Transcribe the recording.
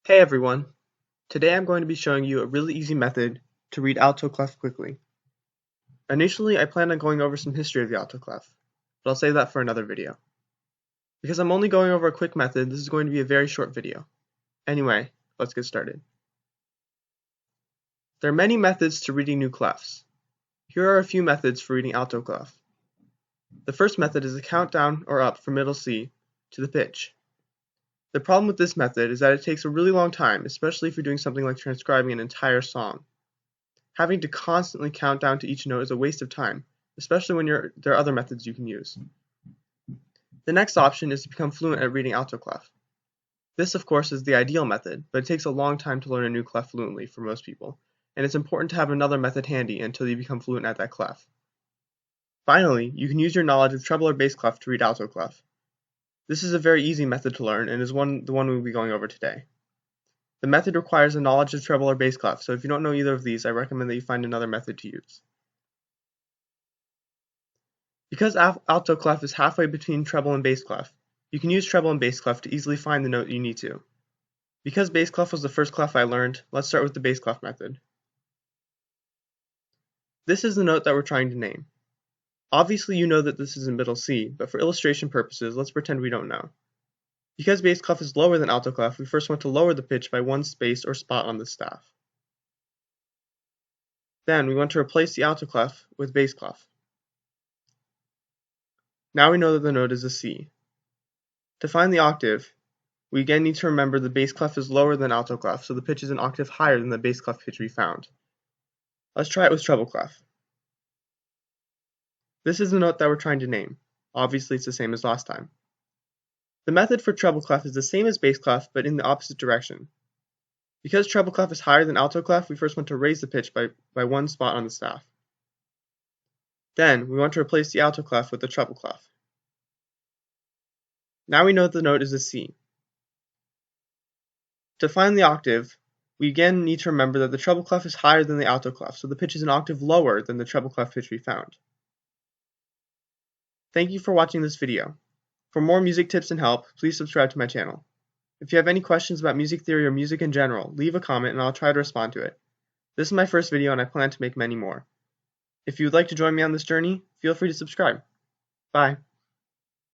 Hey everyone, today I'm going to be showing you a really easy method to read Alto Clef quickly. Initially I planned on going over some history of the Alto Clef, but I'll save that for another video. Because I'm only going over a quick method, this is going to be a very short video. Anyway, let's get started. There are many methods to reading new clefs. Here are a few methods for reading Alto Clef. The first method is a count down or up from middle C to the pitch. The problem with this method is that it takes a really long time, especially if you're doing something like transcribing an entire song. Having to constantly count down to each note is a waste of time, especially when there are other methods you can use. The next option is to become fluent at reading Alto Clef. This, of course, is the ideal method, but it takes a long time to learn a new clef fluently for most people, and it's important to have another method handy until you become fluent at that clef. Finally, you can use your knowledge of treble or bass clef to read Alto Clef. This is a very easy method to learn and is the one we'll be going over today. The method requires a knowledge of treble or bass clef, so if you don't know either of these, I recommend that you find another method to use. Because alto clef is halfway between treble and bass clef, you can use treble and bass clef to easily find the note you need to. Because bass clef was the first clef I learned, let's start with the bass clef method. This is the note that we're trying to name. Obviously you know that this is in middle C, but for illustration purposes, let's pretend we don't know. Because bass clef is lower than alto clef, we first want to lower the pitch by one space or spot on the staff. Then we want to replace the alto clef with bass clef. Now we know that the note is a C. To find the octave, we again need to remember the bass clef is lower than alto clef, so the pitch is an octave higher than the bass clef pitch we found. Let's try it with treble clef. This is the note that we're trying to name. Obviously it's the same as last time. The method for treble clef is the same as bass clef, but in the opposite direction. Because treble clef is higher than alto clef, we first want to raise the pitch by one spot on the staff. Then we want to replace the alto clef with the treble clef. Now we know that the note is a C. To find the octave, we again need to remember that the treble clef is higher than the alto clef, so the pitch is an octave lower than the treble clef pitch we found. Thank you for watching this video. For more music tips and help, please subscribe to my channel. If you have any questions about music theory or music in general, leave a comment and I'll try to respond to it. This is my first video and I plan to make many more. If you would like to join me on this journey, feel free to subscribe. Bye.